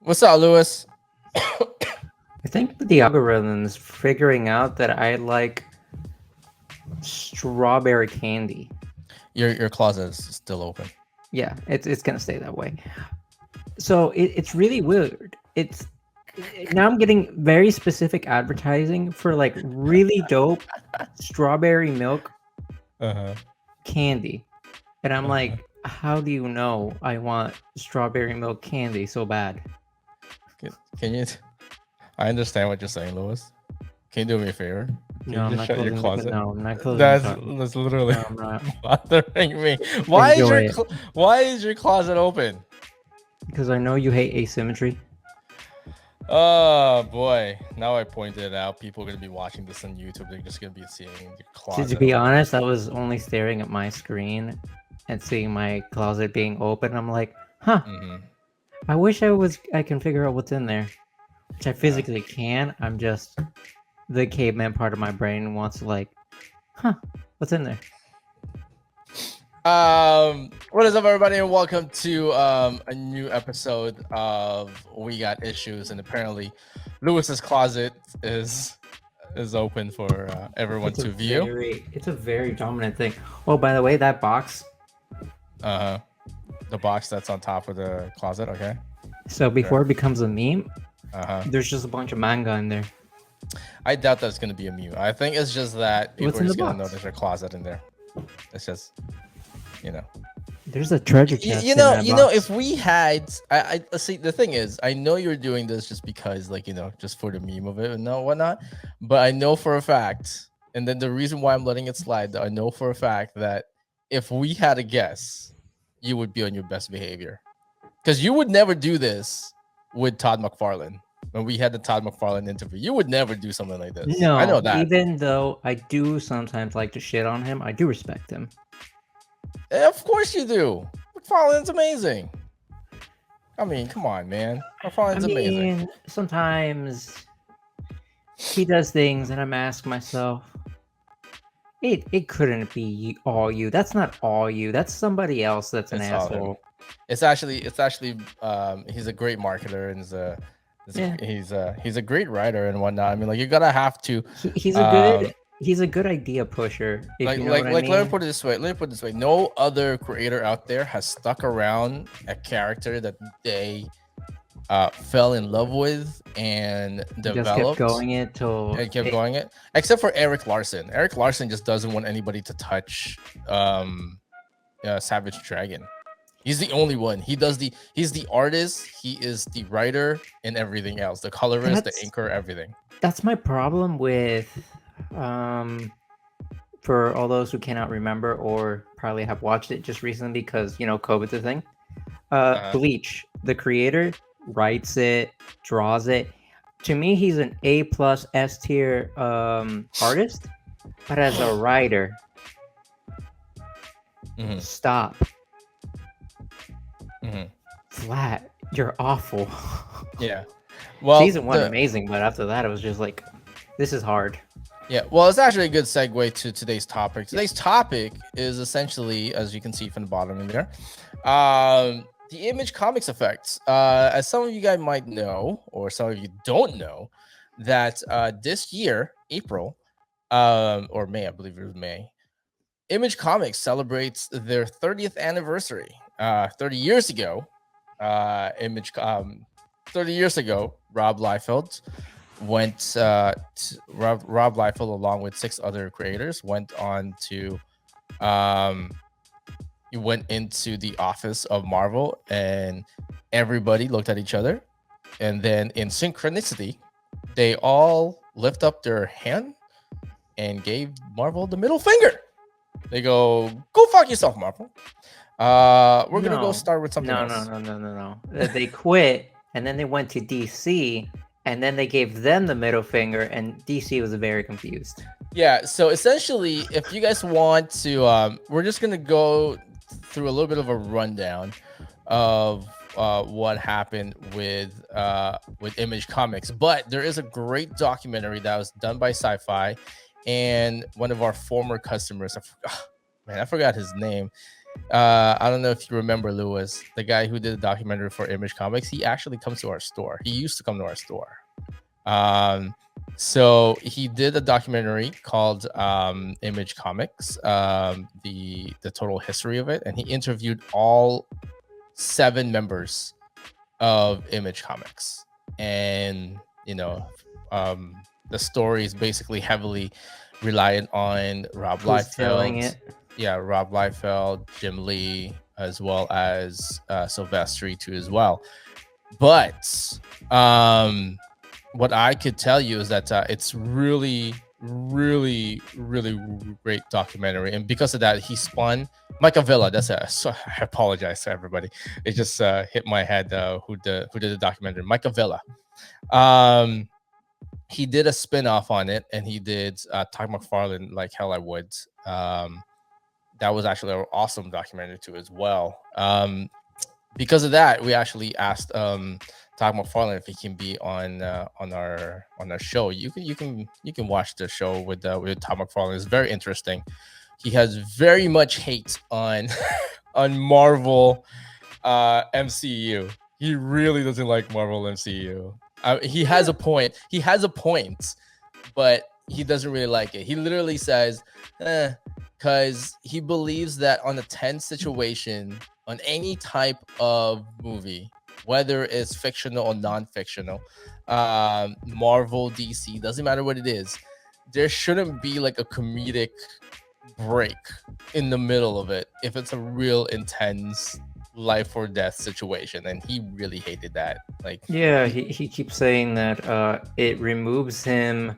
What's up, Lewis? I think the algorithm's figuring out that I like strawberry candy. Your closet is still open. Yeah, it's gonna stay that way. So it's really weird. It's now I'm getting very specific advertising for like really dope strawberry milk Uh-huh. candy, and I'm Uh-huh. like, how do you know I want strawberry milk candy so bad? Can you? I understand what you're saying, Lewis. Can you do me a favor? Can No, you I'm just not shut your closing the. closet? No, I'm not closing the That's closet. that's literally No, I'm not. bothering me. Enjoy it Why is your closet open? because I know you hate asymmetry. Oh boy! Now I pointed it out. People are gonna be watching this on YouTube. They're just gonna be seeing your To closet be open. honest, I was only staring at my screen and seeing my closet being open. I'm like, huh, Mm-hmm. I wish I can figure out what's in there. Which I physically can. I'm just the caveman part of my brain wants to like, huh, what's in there? What is up, everybody, and welcome to a new episode of We Got Issues. And apparently, Lewis's closet is open for everyone to view. It's a very dominant thing. Oh, by the way, that box. Uh, the box that's on top of the closet. Okay. So before it becomes a meme, Uh-huh. there's just a bunch of manga in there. I doubt that's gonna be a mute. I think it's just that people What's are in the just gonna box? know there's a closet in there. It's just, you know. There's a treasure chest. You in know, that you know, box. if we had, I see. The thing is, I know you're doing this just because, like, just for the meme of it and whatnot. But I know for a fact, and then the reason why I'm letting it slide, I know for a fact that if we had a guess, you would be on your best behavior, because you would never do this with Todd McFarlane. When we had the Todd McFarlane interview, you would never do something like this. I know No, that. even though I do sometimes like to shit on him, I do respect him. Of course you do. McFarlane's amazing. I mean, come on, man. McFarlane's amazing. Sometimes he does things, and I'm asking myself, it couldn't be all you. That's not all you. That's somebody else. That's an It's all him. asshole. It's actually he's a great marketer, and Yeah, he's a great writer and whatnot. I mean, like, you gotta have to he's um he's a good idea pusher, if like you know like what I like let me mean. put it this way. No other creator out there has stuck around a character that they fell in love with and Just kept developed going it till and kept going it, except for Eric Larson. Eric Larson just doesn't want anybody to touch Savage Dragon. He's the only one. He's the artist, he is the writer, and everything else. The colorist, the That's inker, everything. that's my problem with um for all those who cannot remember or probably have watched it just recently because COVID's a thing. Uh-huh. Bleach, the creator, writes it, draws it. To me, he's an A plus S tier artist, but as a writer, Mhm. stop. Mhm. Flat. You're awful. Yeah. Well, Season one amazing, but after that it was just like, this is hard. yeah. Well, it's actually a good segue to today's topic. Today's topic is essentially, as you can see from the bottom in there, the Image Comics effects. As some of you guys might know, or some of you don't know, that this year, April, or May, I believe it was May, Image Comics celebrates their 30th anniversary. 30 years ago, 30 years ago, Rob Liefeld Rob Liefeld, along with 6 other creators, went on to he went into the office of Marvel, and everybody looked at each other, and then in synchronicity, they all lift up their hand and gave Marvel the middle finger. They go fuck yourself, Marvel. We're gonna go start with something else. No. They quit, and then they went to DC, and then they gave them the middle finger, and DC was very confused. Yeah, so essentially, if you guys want to, we're just gonna go through a little bit of a rundown of what happened with Image Comics. But there is a great documentary that was done by Sci-Fi, and one of our former customers, I forgot his name. I don't know if you remember Lewis, the guy who did the documentary for Image Comics. He actually comes to our store. He used to come to our store. Um, so he did a documentary called Image Comics, the total history of it, and he interviewed all 7 members of Image Comics, and um, the story is basically heavily reliant on Rob Who's telling Liefeld, it? Rob Liefeld, Jim Lee, as well as Silvestri too as well. But what I could tell you is that it's really, really, really great documentary, and because of that, he spun Michael Villa. That's it. So I apologize to everybody. It just hit my head. Who did the documentary? Michael Villa. He did a spin-off on it, and he did Todd McFarlane, Like Hell I Would. That was actually an awesome documentary too as well. Because of that, we actually asked Todd McFarlane if he can be on our show. You can watch the show with Todd McFarlane. It's very interesting. He has very much hate on on Marvel MCU. He really doesn't like Marvel MCU. He has a point. He has a point, but he doesn't really like it. He literally says, because he believes that on a tense situation, on any type of movie, whether it's fictional or non-fictional, Marvel, DC, doesn't matter what it is, there shouldn't be like a comedic break in the middle of it if it's a real intense life or death situation, and he really hated that. Like, Yeah, he keeps saying that it removes him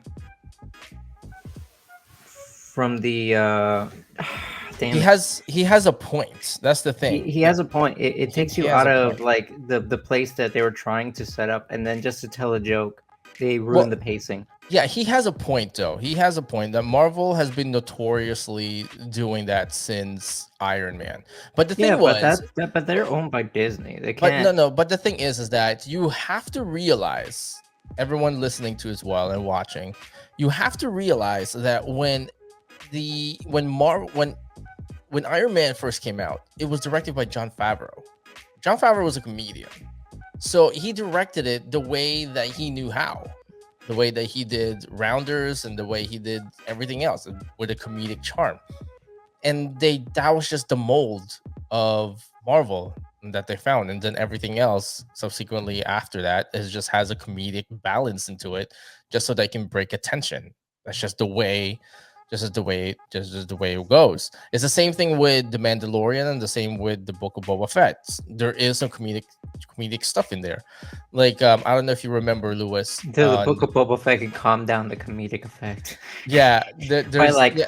from the damn he it. has a point. That's the thing. He has a point. It takes He you has out a of point. like the place that they were trying to set up, and then just to tell a joke, they ruin the pacing. Yeah, he has a point though. He has a point that Marvel has been notoriously doing that since Iron Man. But the Yeah, thing was, but they're owned by Disney. They but can't. no. But the thing is that you have to realize, everyone listening to as well and watching, you have to realize that when Iron Man first came out, it was directed by Jon Favreau. Jon Favreau was a comedian, so he directed it the way that he knew how, the way that he did Rounders and the way he did everything else with a comedic charm. And that was just the mold of Marvel that they found, and then everything else subsequently after that has a comedic balance into it, just so they can break attention. That's just the way. Just the way it goes. It's the same thing with the Mandalorian, and the same with the Book of Boba Fett. There is some comedic stuff in there. Like, I don't know if you remember, Lewis. The Book of Boba Fett can calm down the comedic effect. Yeah, By like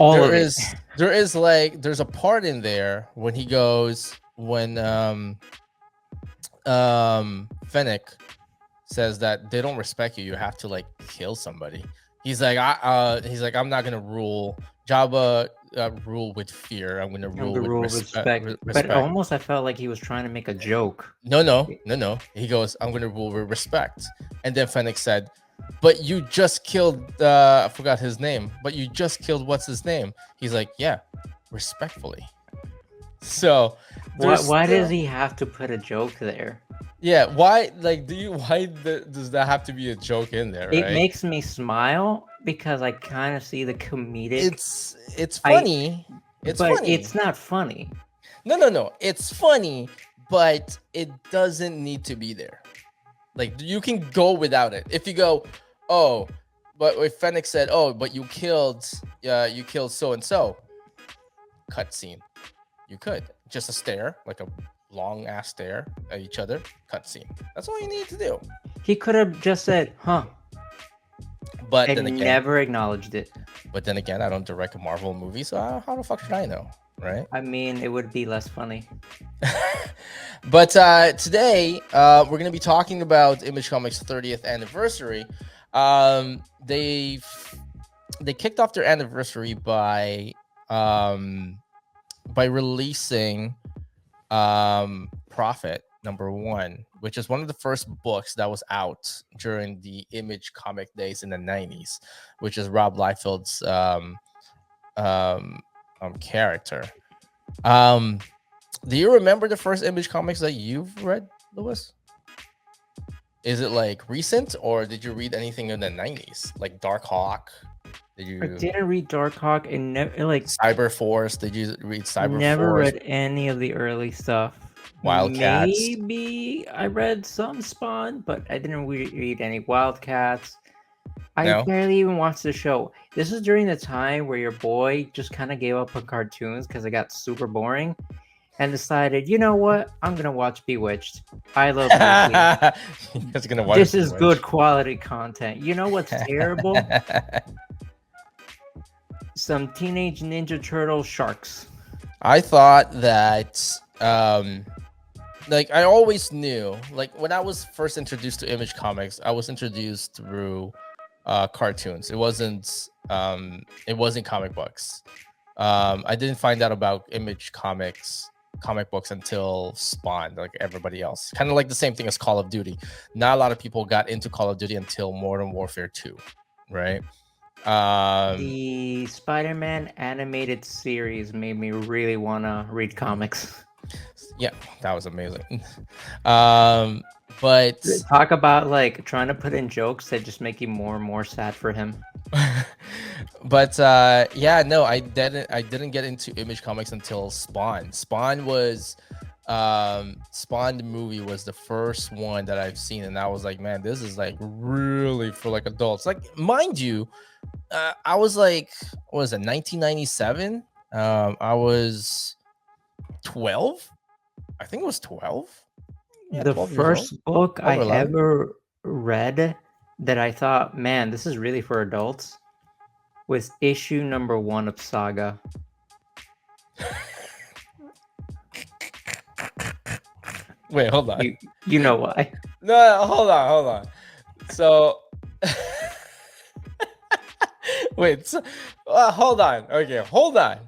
all of it. There's a part in there when he goes when Fennec says that they don't respect you. You have to like kill somebody. He's like, I'm not gonna rule. Jabba rule with fear. I'm gonna rule with respect. But almost I felt like he was trying to make a joke. No. He goes, I'm gonna rule with respect. And then Fennec said, but you just killed I forgot his name, but you just killed what's his name. He's like, yeah, respectfully. So why does he have to put a joke there? Yeah, why does that have to be a joke in there, right? It makes me smile because I kind of see the comedic. It's funny. Funny. It's not funny. No. It's funny, but it doesn't need to be there. Like, you can go without it. If you go, oh, but if Fennec said, oh, but you killed so and so, cutscene. You could just a stare, like a long ass stare at each other, cutscene. That's all you need to do. He could have just said, huh. But then again, never acknowledged it. But then again, I don't direct a Marvel movie, so how the fuck should I know, right? I mean, it would be less funny. But today, we're going to be talking about Image Comics' 30th anniversary. They kicked off their anniversary by releasing Prophet #1, which is one of the first books that was out during the Image comic days in the 90s, which is Rob Liefeld's character. Um, do you remember the first Image comics that you've read, Lewis? Is it like recent, or did you read anything in the 90s, like Dark Hawk? Did I you didn't read Dark Hawk and like Cyber Force? Did you read Cyber never Force? read any of the early stuff. Wildcats? Maybe I read some Spawn, but I didn't read any Wildcats. I No. barely even watched the show. This is during the time where your boy just kind of gave up on cartoons because it got super boring and decided, you know what? I'm gonna watch Bewitched. I love Lucy. He's gonna watch This is good Bewitched. quality content. You know what's terrible? Some Teenage Ninja Turtle sharks. I thought that like I always knew, like when I was first introduced to Image Comics, I was introduced through cartoons. It wasn't comic books. I didn't find out about Image comic books until Spawn, like everybody else. Kind of like the same thing as Call of Duty. Not a lot of people got into Call of Duty until Modern Warfare 2, right? The Spider-Man animated series made me really want to read comics. Yeah, that was amazing. But Talk about like trying to put in jokes that just make you more and more sad for him. but yeah, no, I didn't get into Image Comics until Spawn. Spawn the movie was the first one that I've seen, and I was like, man, this is like really for like adults. Like, mind you, I was like, what was it, 1997? I was 12. I think it was 12. Yeah, The 12 years old. first book I 12 or 11. ever read that I thought, man, this is really for adults, was issue number 1 of Saga. Wait, hold on. You know why? No, hold on. So, wait, hold on. Okay, hold on.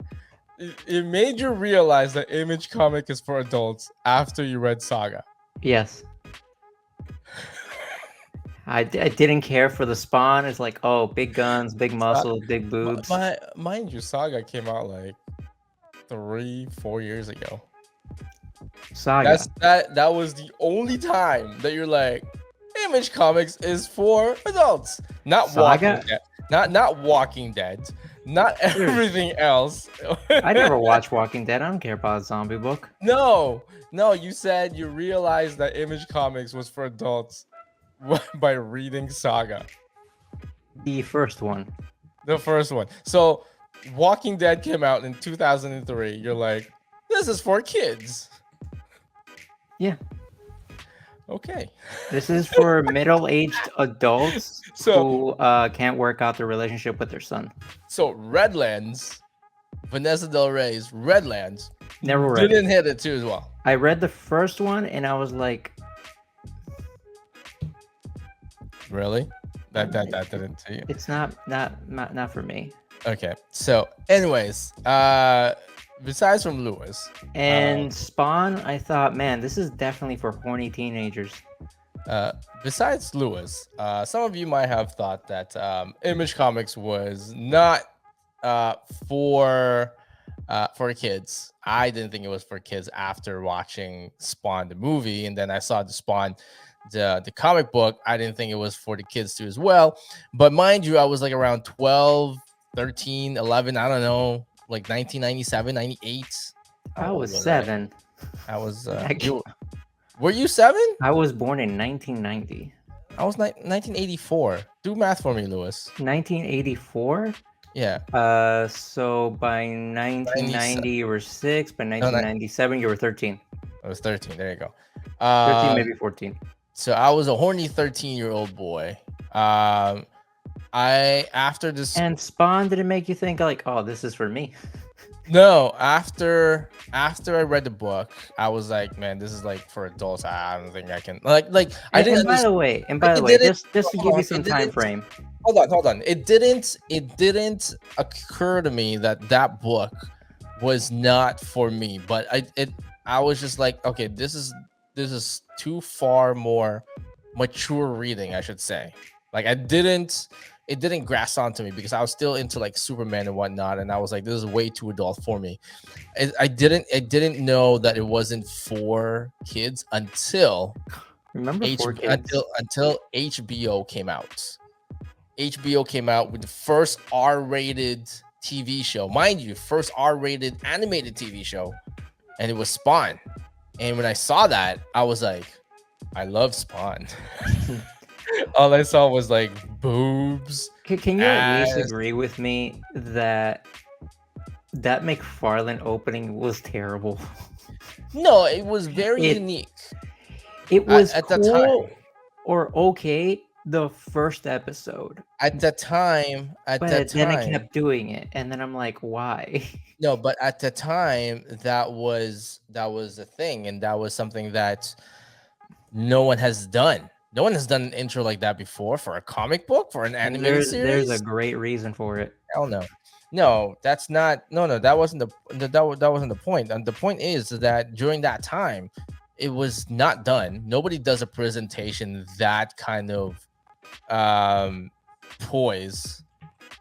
It made you realize that Image comic is for adults after you read Saga. Yes. I didn't care for the Spawn. It's like, oh, big guns, big muscles, big boobs. Mind you, Saga came out like 3-4 years ago. Saga. That was the only time that you're like, Image Comics is for adults. Not Saga? Walking Dead. Not Walking Dead. Not everything else. I never watched Walking Dead. I don't care about a zombie book. No, you said you realized that Image Comics was for adults by reading Saga. The first one. The first one. So Walking Dead came out in 2003. You're like, this is for kids. Yeah. Okay. This is for middle-aged adults who can't work out their relationship with their son. So Redlands, Vanessa Del Rey's Redlands, never read didn't hit it too as well. I read the first one and I was like, really? That didn't to you? It's not for me. Okay. So, anyways, besides from Lewis and Spawn, I thought, man, this is definitely for horny teenagers. Besides Lewis, some of you might have thought that Image Comics was not for kids. I didn't think it was for kids after watching Spawn the movie, and then I saw the Spawn the comic book. I didn't think it was for the kids too as well. But mind you, I was like around 12, 13, 11, I don't know, like 1997, 98. I was 7. I was were you 7? I was born in 1990. I was 1984. Do math for me, Lewis. 1984? Yeah. So by 1990 you were 6, by 1997 you were 13. I was 13. There you go. 13, maybe 14. So I was a horny 13-year-old boy. After this, and Spawn didn't make you think like, oh, this is for me. No, after I read the book, I was like, man, this is like for adults. I don't think I can like I didn't. And by the way, just to give you some time frame. Hold on. It didn't occur to me that book was not for me, but I was just like, okay, this is too far more mature reading, I should say. Like it it didn't grasp onto me because I was still into like Superman and whatnot, and I was like, this is way too adult for me. I didn't know that it wasn't for kids until Remember 4 Kids? until HBO came out. HBO came out with the first R-rated TV show, mind you, first R-rated animated TV show, and it was Spawn. And when I saw that, I was like, I love Spawn. All I saw was like boobs. Can you at least ass. agree with me that that McFarlane opening was terrible? No, it was very It- unique. It was At cool the time. or okay the first episode, At the time, but then it kept doing it, and then I'm like, why? no, but at the time, that was a thing, and that was something that no one has done. No one has done an intro like that before for a comic book, for an animated series. There's a great reason for it. Hell no. No, that's not. No, that wasn't that wasn't the point. And the point is that during that time, it was not done. Nobody does a presentation that kind of poise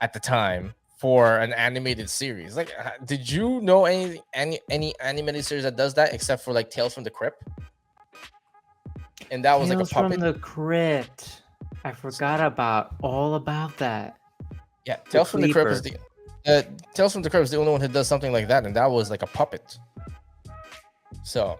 at the time for an animated series. Like, did you know any animated series that does that except for like Tales from the Crypt? And that was like a Tales from puppet. the Crypt. I forgot all about that. Yeah, Tales from the Crypt is Tales from the Crypt is the only one who does something like that, and that was like a puppet. So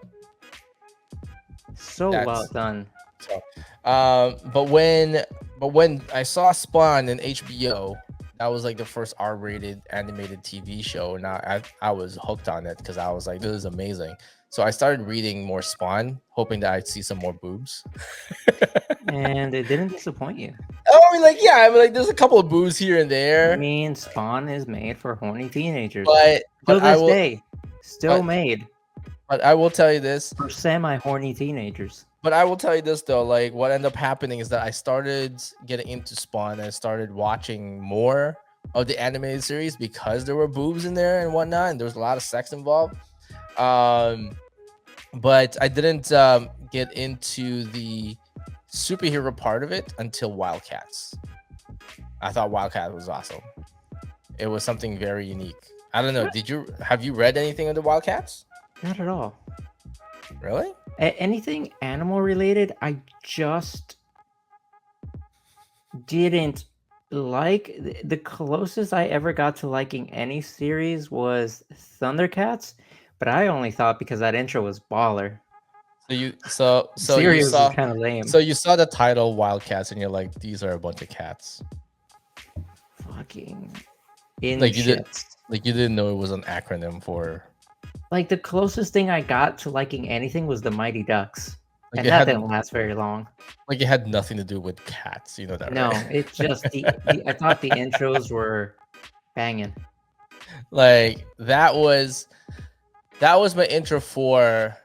well done. So, but when I saw Spawn in HBO, that was like the first R-rated animated TV show, and I was hooked on it because I was like, this is amazing. So I started reading more Spawn, hoping that I'd see some more boobs. And it didn't disappoint you. Oh, I mean, like there's a couple of boobs here and there. I mean, Spawn is made for horny teenagers. But till this day, still made. But I will tell you this. For semi-horny teenagers. But I will tell you this though, like what ended up happening is that I started getting into Spawn and I started watching more of the animated series because there were boobs in there and whatnot, and there was a lot of sex involved. But I didn't get into the superhero part of it until Wildcats. I thought Wildcat was awesome. It was something very unique. I don't know. Have you read anything of the Wildcats? Not at all. Really? Anything animal related, I just didn't like. The closest I ever got to liking any series was Thundercats, but I only thought because that intro was baller. So series you saw kind of lame. So you saw the title Wildcats and you're like, these are a bunch of cats. Fucking like you didn't know it was an acronym for. Like the closest thing I got to liking anything was the Mighty Ducks, like and that didn't last very long. Like it had nothing to do with cats, you know that? No, right? it's just I thought the intros were banging. Like that was my intro for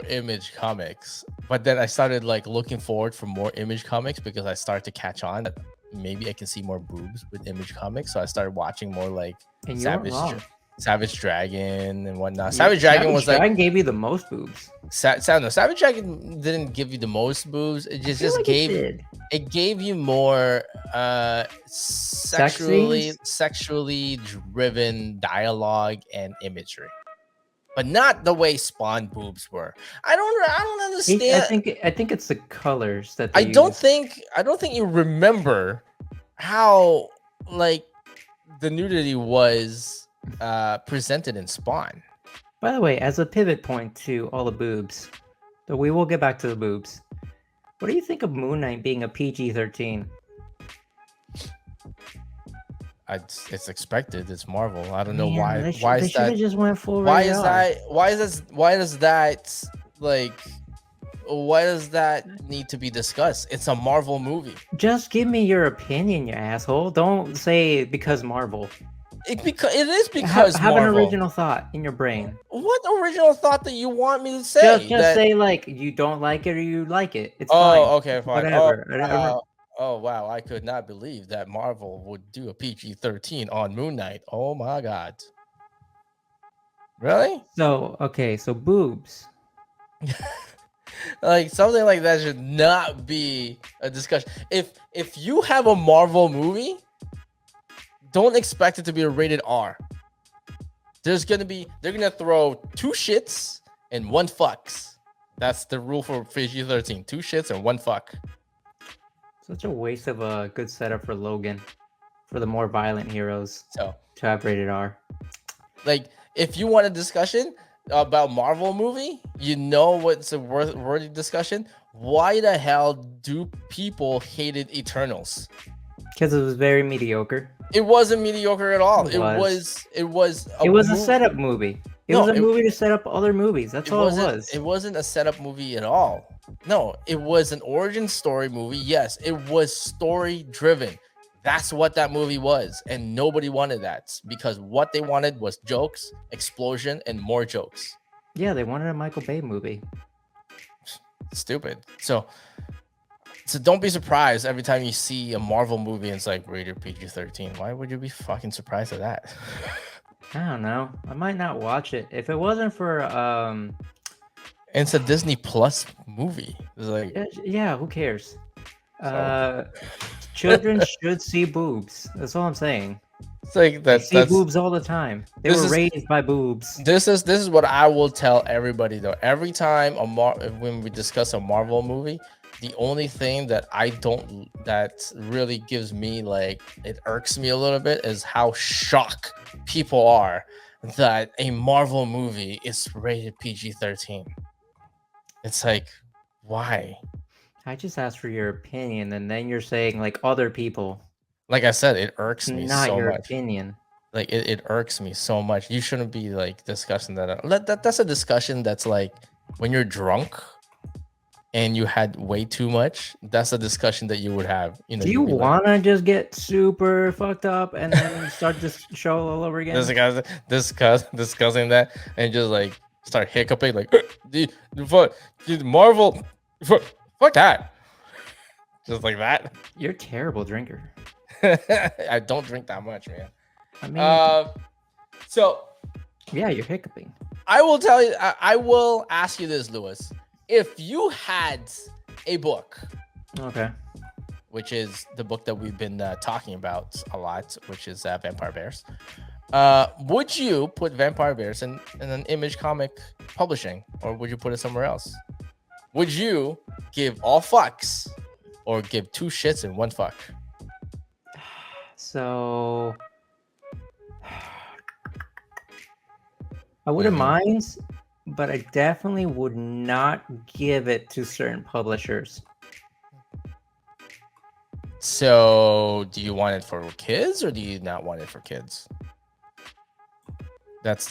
Image Comics, but then I started like looking forward for more Image Comics because I started to catch on that maybe I can see more boobs with Image Comics, so I started watching more like Savage Dragon and whatnot. Savage Dragon gave you the most boobs. Savage Dragon didn't give you the most boobs. It just gave you more sexually driven dialogue and imagery, but not the way Spawn boobs were. I don't understand. I think it's the colors that I don't think you remember how like the nudity was presented in Spawn. By the way, as a pivot point to all the boobs, so we will get back to the boobs. What do you think of Moon Knight being a PG-13? It's expected. It's Marvel. I don't know why. Why is that? Just went full why is that? Why does that like? Why does that need to be discussed? It's a Marvel movie. Just give me your opinion, you asshole. Don't say because Marvel. It is because have Marvel. An original thought in your brain. What original thought that you want me to say? Just say like you don't like it or you like it. It's fine. Okay, fine. Whatever. Oh wow! I could not believe that Marvel would do a PG-13 on Moon Knight. Oh my god! Really? So boobs. Like something like that should not be a discussion. If you have a Marvel movie, don't expect it to be a rated R. They're gonna throw 2 shits and 1 fucks. That's the rule for PG-13. 2 shits and 1 fuck. Such a waste of a good setup for Logan, for the more violent heroes So, to have rated R. like, if you want a discussion about Marvel movie, you know what's a worthy discussion? Why the hell do people hated Eternals? Because it was very mediocre. It wasn't mediocre at all. It It was. was It was a setup movie. It was a movie to set up other movies. That's all it was. It wasn't a setup movie at all. No, it was an origin story movie. Yes, it was story driven. That's what that movie was. And nobody wanted that because what they wanted was jokes, explosion, and more jokes. Yeah, they wanted a Michael Bay movie. Stupid. So don't be surprised every time you see a Marvel movie and it's like rated PG-13. Why would you be fucking surprised at that? I don't know. I might not watch it if it wasn't for And it's a Disney Plus movie. It's like, yeah, who cares? Children should see boobs. That's all I'm saying. It's like that. They see boobs all the time. They were raised by boobs. This is what I will tell everybody though. Every time when we discuss a Marvel movie, the only thing that that really gives me like it irks me a little bit is how shocked people are that a Marvel movie is rated PG-13. It's like, why? I just asked for your opinion, and then you're saying like other people. Like I said, it irks me so much. Not your opinion. Like it irks me so much. You shouldn't be like discussing that. That's a discussion that's like when you're drunk and you had way too much. That's a discussion that you would have. You know, do you want to just get super fucked up and then start this show all over again? Discussing that and just like start hiccuping like Marvel, fuck that, just like that. You're a terrible drinker. I don't drink that much, man. I mean, so yeah, you're hiccuping. I will tell you. I will ask you this, Lewis. If you had a book, okay, which is the book that we've been talking about a lot, which is Vampire Bears, would you put Vampire Bears in an Image comic publishing, or would you put it somewhere else? Would you give all fucks, or give 2 shits and 1 fuck? So I wouldn't mind, but I definitely would not give it to certain publishers. So do you want it for kids or do you not want it for kids? That's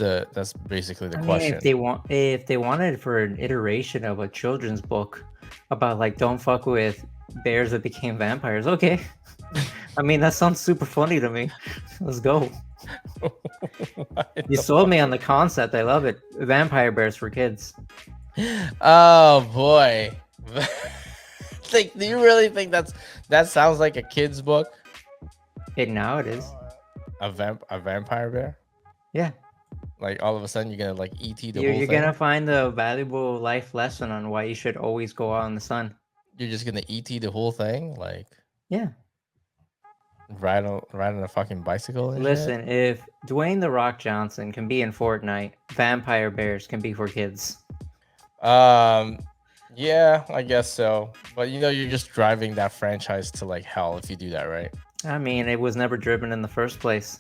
basically the question. If they wanted it for an iteration of a children's book about like don't fuck with bears that became vampires, okay. I mean, that sounds super funny to me. Let's go. You sold me on the concept. I love it. Vampire bears for kids. Oh boy. Like, do you really think that sounds like a kid's book? Now it is. A vampire bear? Yeah. Like all of a sudden you're gonna like ET the whole thing? You're gonna find a valuable life lesson on why you should always go out in the sun. You're just gonna ET the whole thing? Like, yeah. Ride on a fucking bicycle and listen, shit? If Dwayne The Rock Johnson can be in Fortnite, Vampire Bears can be for kids. Yeah, I guess so. But you know, you're just driving that franchise to like hell if you do that, right? I mean, it was never driven in the first place.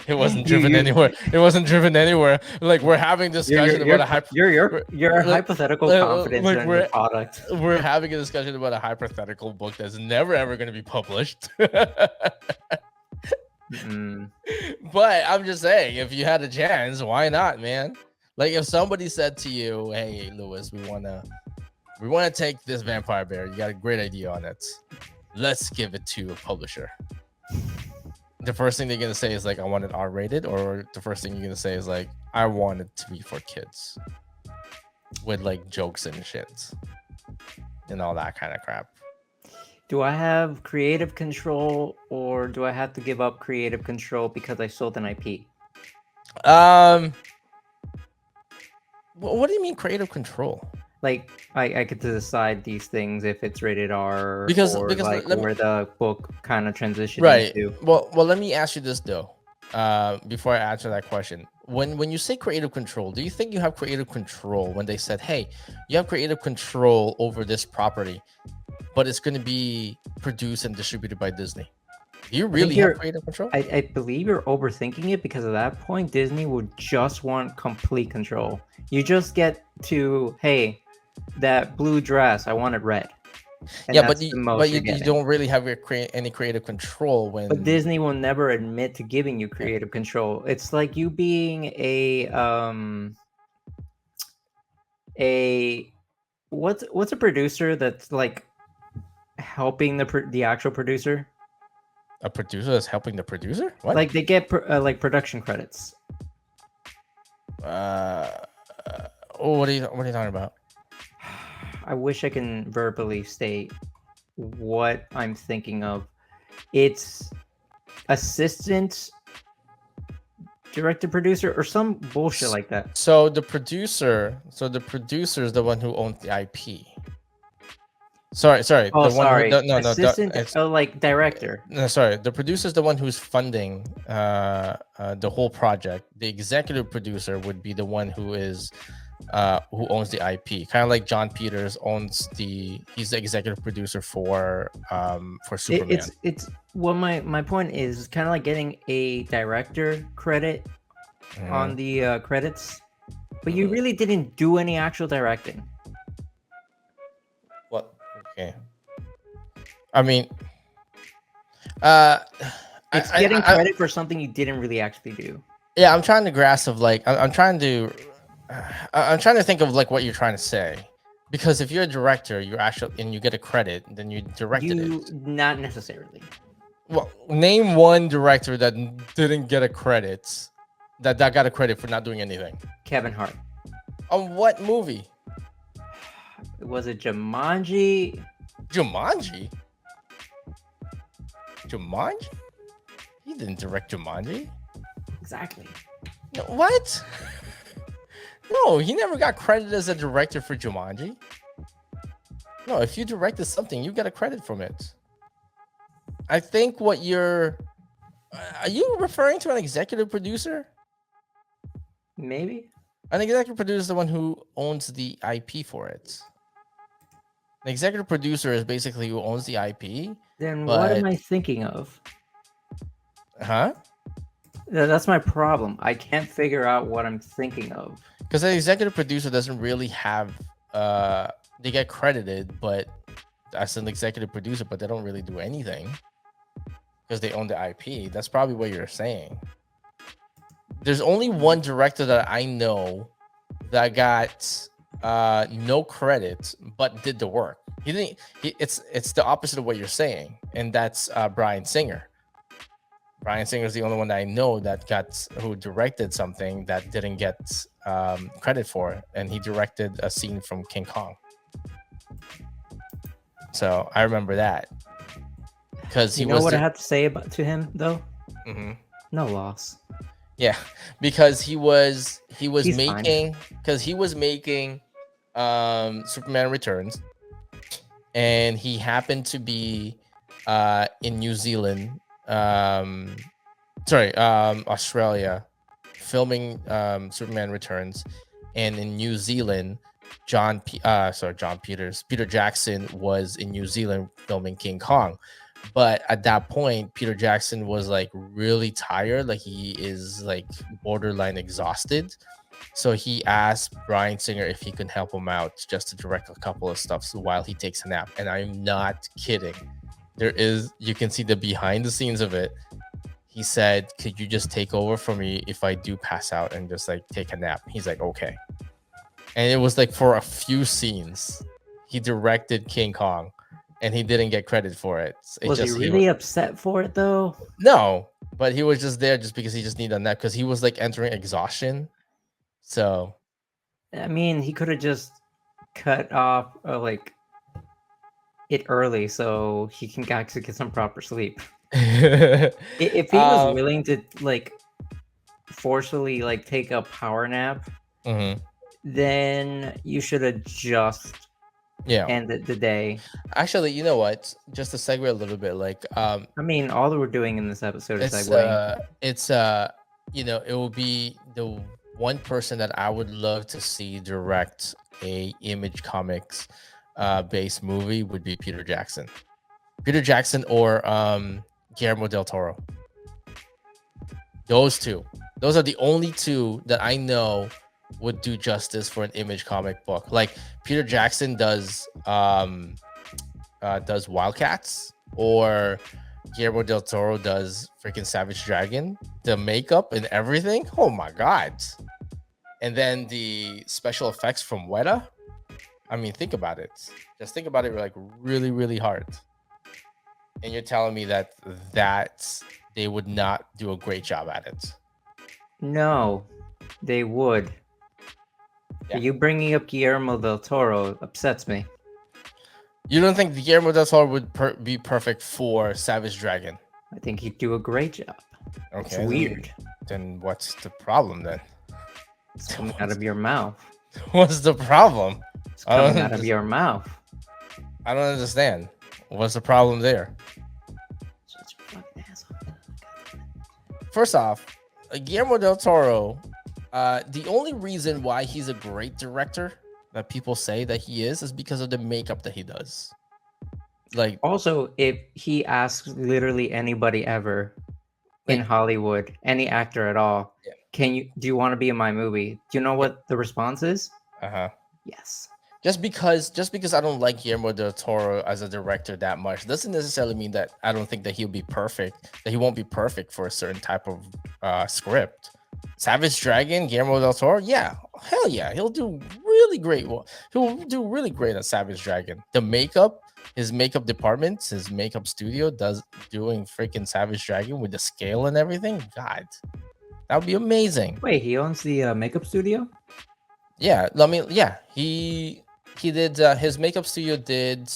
It wasn't driven anywhere. It wasn't driven anywhere. Like, we're having discussion about a hypothetical confidence in the product. We're having a discussion about a hypothetical book that's never ever going to be published. But I'm just saying, if you had a chance, why not, man? Like, if somebody said to you, "Hey, Lewis, we wanna take this vampire bear. You got a great idea on it. Let's give it to a publisher." The first thing they're gonna say is like, "I want it R-rated," or the first thing you're gonna say is like, "I want it to be for kids," with like jokes and shit and all that kind of crap. Do I have creative control, or do I have to give up creative control because I sold an IP? What do you mean creative control? Like I get to decide these things if it's rated R Because or like let me, where the book kind of transitioning right. to. Well, let me ask you this though. Before I answer that question, when you say creative control, do you think you have creative control when they said, "Hey, you have creative control over this property, but it's going to be produced and distributed by Disney"? Do you I think really have creative control? I believe you're overthinking it because at that point Disney would just want complete control. You just get to, hey, that blue dress, I want it red. And Yeah, that's the most you're you getting. don't really have any creative control But when. Disney will never admit to giving you creative control. It's like you being a what's a producer that's like helping the actual producer? A producer is helping the producer? What? Like they get like production credits. Uh, oh, what are you talking about? I wish I can verbally state what I'm thinking of. It's assistant director producer or some bullshit like that. So the producer is the one who owns the IP. Sorry, Oh, the one who sorry, assistant, it's like director. no, sorry, the producer is the one who's funding the whole project. The executive producer would be the one who is who owns the IP. Kind of like John Peters he's the executive producer for Superman. It's well, my point is kind of like getting a director credit on the credits, but you really didn't do any actual directing. What? Okay. I mean, uh, It's getting credit for something you didn't really actually do. yeah, I'm trying to grasp of like I'm trying to think of like what you're trying to say, because if you're a director, you're actually and you get a credit, then you directed it. Not necessarily. Well, name one director that didn't get a credit, that got a credit for not doing anything. Kevin Hart. On what movie? Was it Jumanji? Jumanji? Jumanji? He didn't direct Jumanji. Exactly. No, what? No, he never got credited as a director for Jumanji. No, if you directed something, you get a credit from it. I think what are you referring to an executive producer? Maybe. An executive producer is the one who owns the IP for it. The executive producer is basically who owns the IP. Then what am I thinking of? Huh? That's my problem. I can't figure out what I'm thinking of. Because the executive producer doesn't really have they get credited, but as an executive producer, but they don't really do anything because they own the IP. That's probably what you're saying. There's only one director that I know that got no credit but did the work. It's the opposite of what you're saying, and that's Bryan Singer. Bryan Singer is the only one that I know that who directed something that didn't get credit for it, and he directed a scene from King Kong. So I remember that because you know what I have to say to him though. Mm-hmm. No loss. Yeah, because he was He's making Superman Returns, and he happened to be in New Zealand, Australia, filming Superman Returns, and in New Zealand, Peter Jackson was in New Zealand filming King Kong. But at that point, Peter Jackson was like really tired, like he is like borderline exhausted. So he asked Bryan Singer if he could help him out just to direct a couple of stuff while he takes a nap. And I'm not kidding. You can see the behind the scenes of it. He said, "Could you just take over for me if I do pass out and just like take a nap?" He's like, "Okay." And it was like for a few scenes, he directed King Kong. And he didn't get credit for it. Was he really upset for it though? No, but he was just there just because he just needed a nap because he was like entering exhaustion. So, I mean, he could have just cut off like it early so he can actually get some proper sleep. If he was willing to like forcefully like take a power nap, then you should have just Yeah. ended the day. Actually, you know what? Just to segue a little bit, like I mean, all that we're doing in this episode is it's segueing. you know, it will be the one person that I would love to see direct a Image Comics based movie would be Peter Jackson. Peter Jackson or Guillermo del Toro. Those two. Those are the only two that I know would do justice for an Image comic book. Like Peter Jackson does Wildcats, or Guillermo del Toro does freaking Savage Dragon. The makeup and everything. Oh my god. And then the special effects from Weta. I mean, think about it. Just think about it like really, really hard. And you're telling me that they would not do a great job at it. No, they would. Yeah. You bringing up Guillermo del Toro upsets me. You don't think Guillermo del Toro would be perfect for Savage Dragon? I think he'd do a great job. Okay, It's weird. Then what's the problem then? It's coming out of your mouth. What's the problem? It's coming out of your mouth. I don't understand. What's the problem there? Such a fucking asshole. First off, Guillermo del Toro, the only reason why he's a great director that people say that he is because of the makeup that he does. Like, also, if he asks literally anybody ever in Hollywood, any actor at all, do you want to be in my movie? Do you know what the response is? Yes. Just because I don't like Guillermo del Toro as a director that much doesn't necessarily mean that I don't think that he'll be perfect, that he won't be perfect for a certain type of script. Savage Dragon, Guillermo del Toro, yeah, hell yeah, he'll do really great. He'll do really great at Savage Dragon. The makeup, his makeup department, his makeup studio doing freaking Savage Dragon with the scale and everything. God, that would be amazing. Wait, he owns the makeup studio? Yeah, I mean, yeah, he did his makeup studio did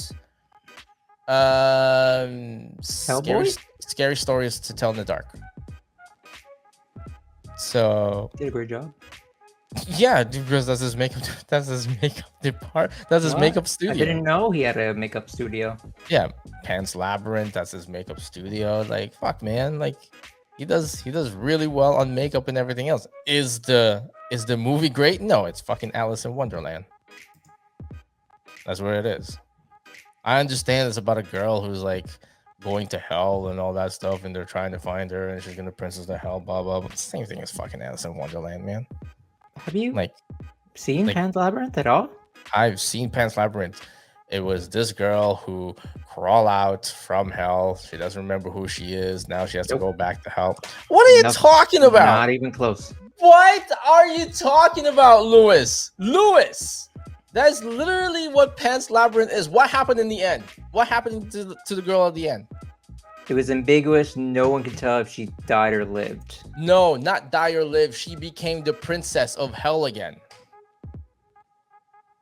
scary stories to tell in the dark. So did a great job. Yeah, because that's his makeup department. That's his makeup studio. I didn't know he had a makeup studio. Yeah, Pan's Labyrinth, that's his makeup studio. Like, fuck, man, like he does really well on makeup and everything else. Is the movie great? No, it's fucking Alice in Wonderland. That's what it is. I understand it's about a girl who's like going to hell and all that stuff, and they're trying to find her, and she's gonna princess to hell, blah blah. But the same thing as fucking Alice in Wonderland, man. Have you seen Pan's Labyrinth at all? I've seen Pan's Labyrinth. It was this girl who crawl out from hell. She doesn't remember who she is. Now she has to go back to hell. What are you talking about? Not even close. What are you talking about, Lewis? That's literally what Pan's Labyrinth is. What happened in the end? What happened to the girl at the end? It was ambiguous. No one could tell if she died or lived. No, not die or live. She became the princess of hell again.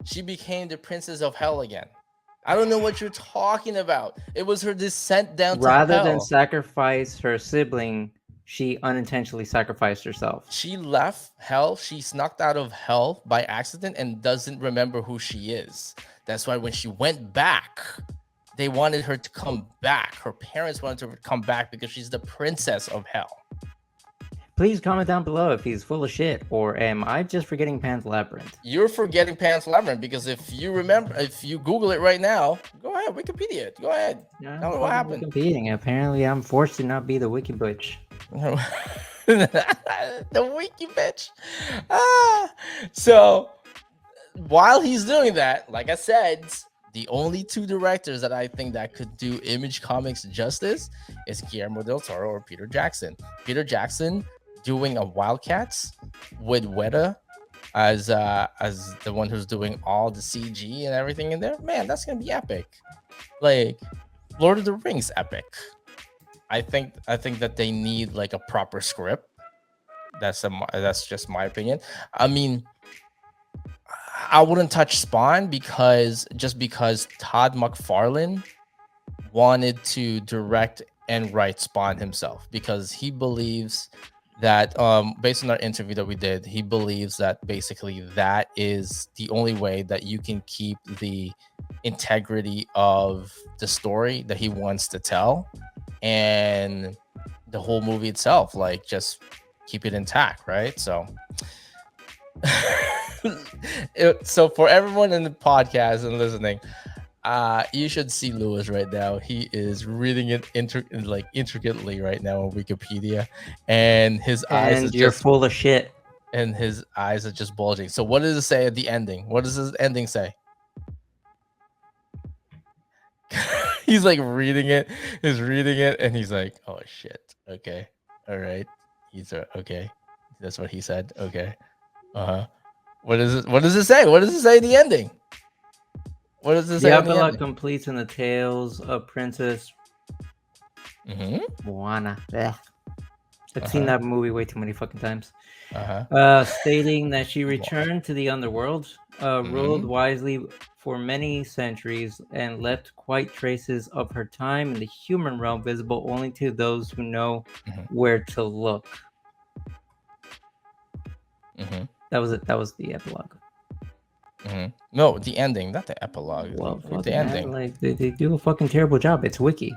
She became the princess of hell again. I don't know what you're talking about. It was her descent down to hell. Rather than sacrifice her sibling, she unintentionally sacrificed herself. She left hell. She snuck out of hell by accident and doesn't remember who she is. That's why when she went back, they wanted her to come back. Her parents wanted her to come back because she's the princess of hell. Please comment down below if he's full of shit, or am I just forgetting Pan's Labyrinth? You're forgetting Pan's Labyrinth because if you Google it right now, go ahead, Wikipedia it. Go ahead. Tell me what happened. Competing. Apparently, I'm forced to not be the wiki bitch. The wiki bitch. So while he's doing that, like I said, the only two directors that I think that could do Image Comics justice is Guillermo del Toro or Peter Jackson. Peter Jackson doing a Wildcats with Weta as the one who's doing all the CG and everything in there. Man, that's gonna be epic. Like Lord of the Rings epic. I think that they need like a proper script. That's just my opinion. I mean, I wouldn't touch Spawn because Todd McFarlane wanted to direct and write Spawn himself because he believes that based on our interview that we did, he believes that basically that is the only way that you can keep the integrity of the story that he wants to tell, and the whole movie itself, like just keep it intact, right? So so for everyone in the podcast and listening, you should see Lewis right now. He is reading it intricately right now on Wikipedia, and his eyes is And you're just full of shit. bulging. So what does it say at the ending? What does his ending say? He's like reading it. He's reading it, and he's like, "Oh shit. Okay, all right." He's okay. That's what he said. Okay. Uh-huh. What is it? What does it say? What does it say in the ending? What does it The say in the epilogue ending? completes in the tales of Princess Moana. Ugh. I've seen that movie way too many fucking times. Stating that she returned to the underworld, ruled wisely for many centuries, and left quite traces of her time in the human realm visible only to those who know where to look. That was it. That was the epilogue. No, the ending, not the epilogue. Well, fuck the ending. Like they do a fucking terrible job. It's wiki.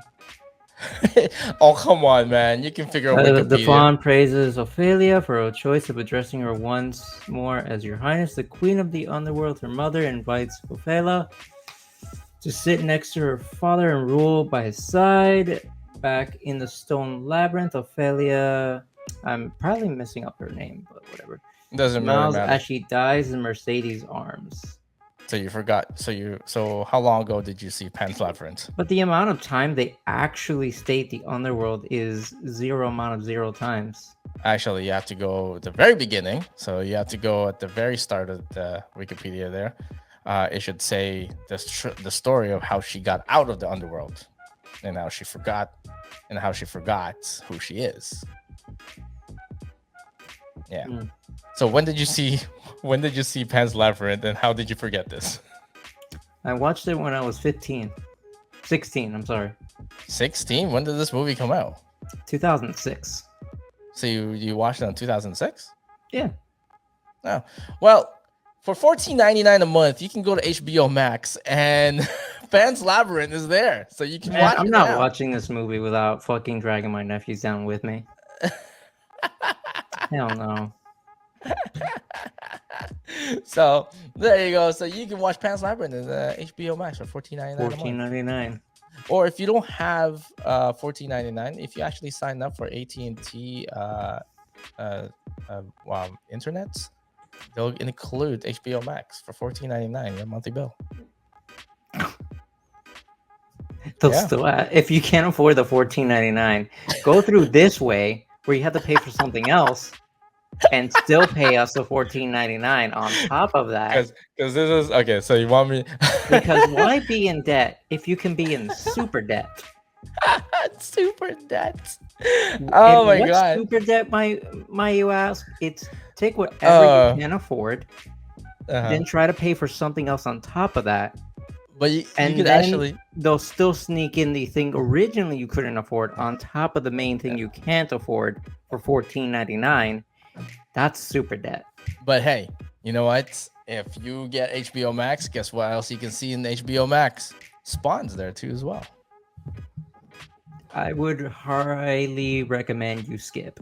Oh, come on, man. You can figure out Wikipedia. The fawn praises Ophelia for her choice of addressing her once more as Your Highness, the Queen of the Underworld. Her mother invites Ophelia to sit next to her father and rule by his side. Back in the stone labyrinth, Ophelia, I'm probably messing up her name, but whatever. Doesn't really matter. As she dies in Mercedes' arms. So you forgot. So how long ago did you see Pan's Labyrinth? But the amount of time they actually state the underworld is zero times. Actually, you have to go at the very beginning. So you have to go at the very start of the Wikipedia there. It should say the story of how she got out of the underworld and how she forgot who she is. Yeah. So when did you see Pan's Labyrinth, and how did you forget this? I watched it when I was 16. I'm sorry. 16? When did this movie come out? 2006. So you watched it in 2006? Yeah. Oh, well, for $14.99 a month, you can go to HBO Max, and Pan's Labyrinth is there, so you can watch it. I'm not watching this movie without fucking dragging my nephews down with me. Hell no. So there you go. So you can watch Pan's Labyrinth in HBO Max for $14.99. Or if you don't have $14.99, if you actually sign up for AT&T internet, they'll include HBO Max for $14.99 your monthly bill. Still, if you can't afford the $14.99, go through this way where you have to pay for something else and still pay us the $14.99 on top of that. Because this is okay. So you want me? Because why be in debt if you can be in super debt? Super debt. Oh my god. Super debt, my you ask? It's take whatever you can afford, then try to pay for something else on top of that. But you could actually, they'll still sneak in the thing originally you couldn't afford on top of the main thing you can't afford for $14.99. That's super debt. But hey, you know what? If you get HBO Max, guess what else you can see in HBO Max? Spawn's there too as well. I would highly recommend you skip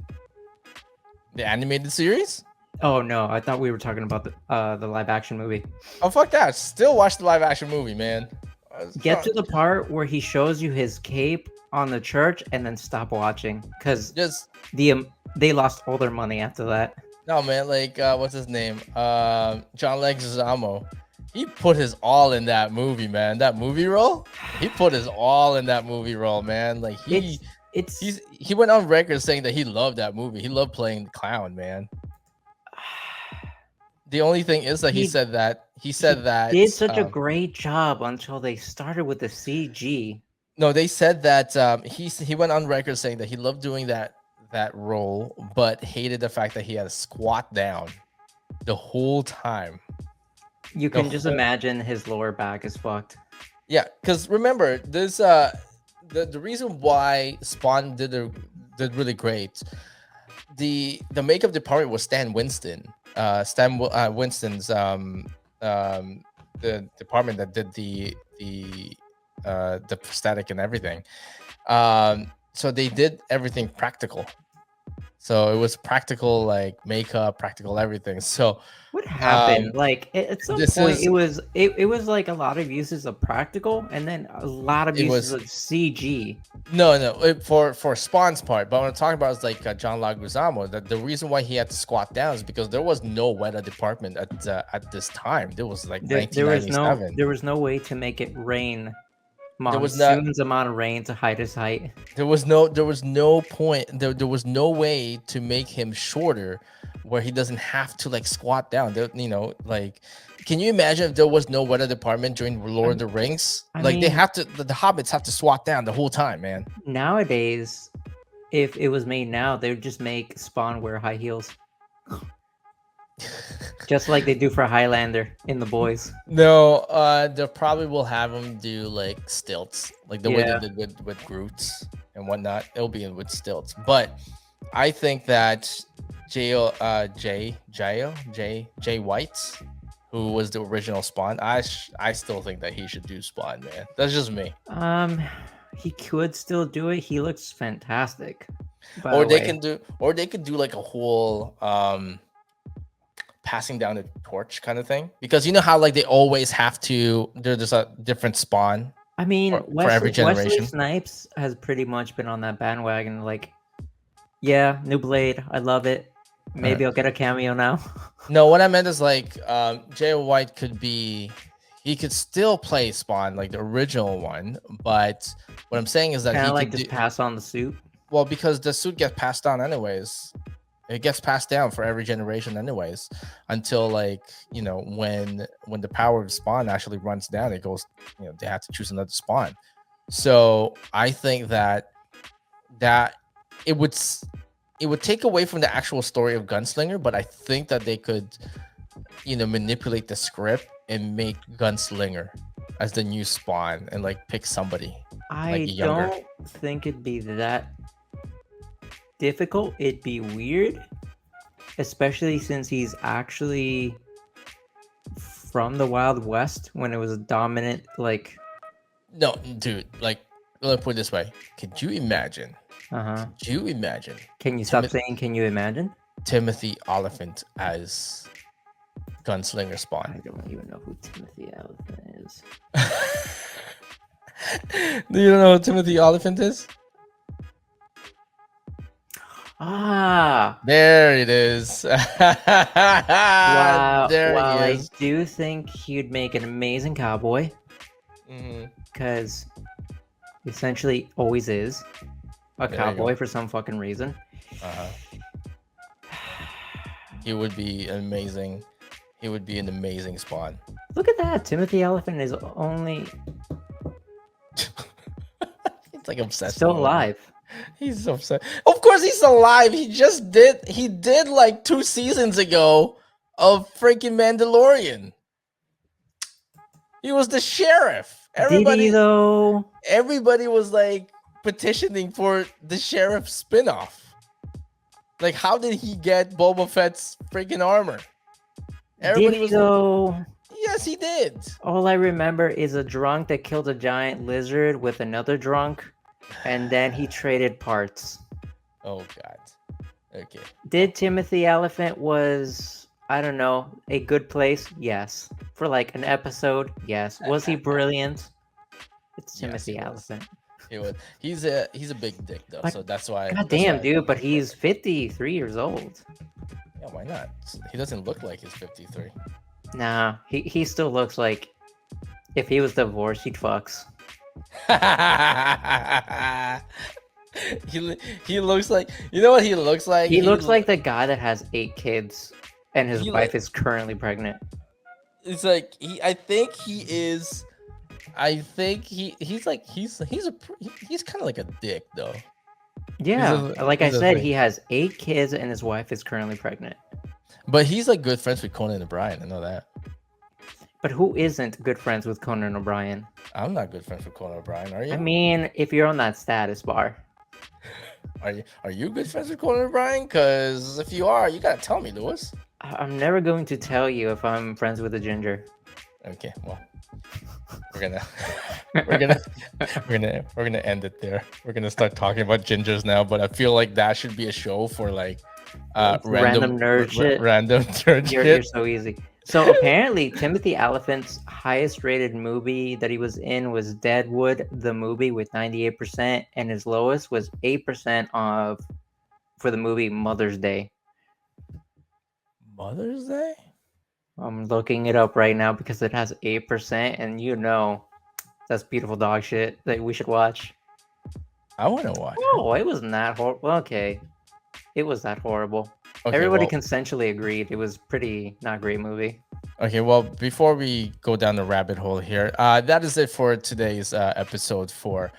the animated series. Oh no, I thought we were talking about the live action movie. Oh fuck that! Still watch the live action movie, man. Get to the part where he shows you his cape on the church, and then stop watching because they lost all their money after that. No man, like what's his name? John Leguizamo. He put his all in that movie, man. That movie role. He put his all in that movie role, man. Like he went on record saying that he loved that movie. He loved playing the clown, man. The only thing is that he said that he did such a great job until they started with the CG. No, they said that he went on record saying that he loved doing that role, but hated the fact that he had to squat down the whole time. You can just imagine his lower back is fucked. Yeah, because remember, this the reason why Spawn did really great. the makeup department was Stan Winston. Winston's the department that did the prosthetic and everything. So they did everything practical. So it was practical, like makeup, practical everything. So What happened? Like at some this point, is it was like a lot of uses of practical, and then a lot of It uses was- of CG. for Spawn's part. But what I'm talking about is like John Leguizamo. That the reason why he had to squat down is because there was no weather department at this time. There was like There was 1997. no way to make it rain. There was not- Monsoon's amount of rain to hide his height. There was no point. There was no way to make him shorter, where he doesn't have to like squat down. Like, can you imagine if there was no weather department during Lord of the Rings? I Like they mean- have to. The hobbits have to squat down the whole time, man. Nowadays, if it was made now, they would just make Spawn wear high heels, just like they do for Highlander in The Boys. No, they probably will have him do like stilts, like the way Yeah. they did with Groots and whatnot. It'll be with stilts, but I think that Jay White, who was the original Spawn, I still think that he should do Spawn, man. That's just me. He could still do it. He looks fantastic. by Or the they way. can do like a whole passing down the torch kind of thing, because you know how like they always have to. There's a different Spawn. I mean, for every Wesley generation. Snipes has pretty much been on that bandwagon. Like, yeah, new Blade, I love it. Maybe I'll get a cameo now. No, what I meant is like Jay White he could still play Spawn, like the original one, but what I'm saying is that Kind he of like could just pass on the suit. well, because the suit gets passed down anyways. It gets passed down for every generation anyways, until like, when the power of Spawn actually runs down, it goes, they have to choose another Spawn. So I think that it would take away from the actual story of Gunslinger, but I think that they could, manipulate the script and make Gunslinger as the new Spawn and like pick somebody. I younger. don't think it'd be that difficult. It'd be weird, especially since he's actually from the Wild West when it was a dominant, like, No, dude, like, let me put it this way. Could you imagine? uh-huh. Could you imagine Can you stop saying, can you imagine? Timothy Oliphant as Gunslinger I Spawn? don't even know who Timothy Elephant is. Do you know who Timothy Oliphant is? Ah, There it is. wow. There While he I is. do think he'd make an amazing cowboy, Mhm. because essentially always is a There you cowboy go. for some fucking reason. Uh-huh. He would be amazing. He would be an amazing Spawn. Look at that. Timothy Elephant is only He's like obsessed. still with him. alive. He's so upset. Of course he's alive. He did like 2 seasons ago of freaking Mandalorian. He was the sheriff. Did he though? Everybody was like petitioning for the sheriff spinoff. Like, how did he get Boba Fett's freaking armor? Did he though? Yes, he did. All I remember is a drunk that killed a giant lizard with another drunk, and then he traded parts. Oh God. Okay. Did Timothy Elephant was, I don't know, a good place? Yes. For like an episode? Yes. Was he brilliant? It's Yes, Timothy he was. Elephant. He would. He's a big dick though, Like, so that's why. God that's damn, why- dude, but he's 53 years old. Yeah, why not? He doesn't look like he's 53. Nah, he still looks like if he was divorced, he'd fucks. he looks like, you know what he looks like? He looks like the guy that has 8 kids and his He wife look- is currently pregnant. It's like I think he's kind of like a dick though. Yeah, like I he's a said, thing. he has 8 kids and his wife is currently pregnant. But he's like good friends with Conan O'Brien. I know that. But who isn't good friends with Conan O'Brien? I'm not good friends with Conan O'Brien. Are you? I mean, if you're on that status bar. Are you good friends with Conan O'Brien? Because if you are, you gotta tell me, Lewis. I'm never going to tell you if I'm friends with a ginger. Okay, well, we're gonna we're gonna we're gonna end it there. We're gonna start talking about gingers now, but I feel like that should be a show for like Random nerd shit. random nerd You're shit. so easy. So apparently, Timothy Oliphant's highest rated movie that he was in was Deadwood, the movie, with 98%, and his lowest was 8% of for the movie Mother's Day. Mother's Day? I'm looking it up right now because it has 8%, and that's beautiful dog shit that we should watch. I want to watch Oh, it wasn't that horrible. Okay, it was that horrible. Okay, Everybody well, consensually agreed it was pretty not great movie. okay, well, before we go down the rabbit hole here, that is it for today's episode for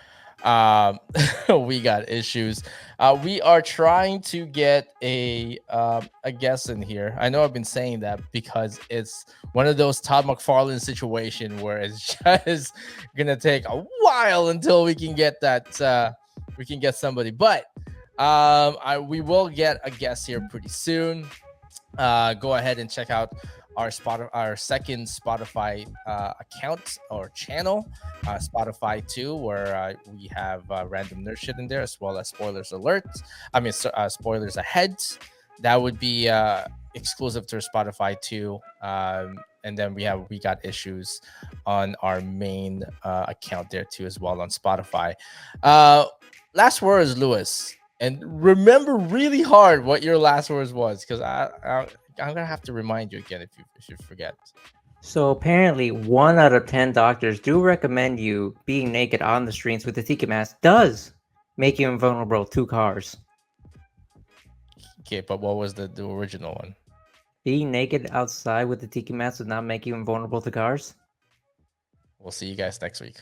We Got Issues. We are trying to get a guest in here. I know I've been saying that because it's one of those Todd McFarlane situation where it's just gonna take a while until we can get that we can get somebody. But we will get a guest here pretty soon. Go ahead and check out our second Spotify account or channel, Spotify 2, where we have random nerd shit in there, as well as spoilers alert. Spoilers ahead. That would be exclusive to Spotify 2. And then we got issues on our main account there too, as well on Spotify. Last words, Lewis. And remember really hard what your last words was, because I'm gonna have to remind you again if you forget. So apparently, 1 out of 10 doctors do recommend you being naked on the streets with a tiki mask does make you invulnerable to cars. Okay, but what was the original one? Being naked outside with the tiki mask does not make you invulnerable to cars. We'll see you guys next week.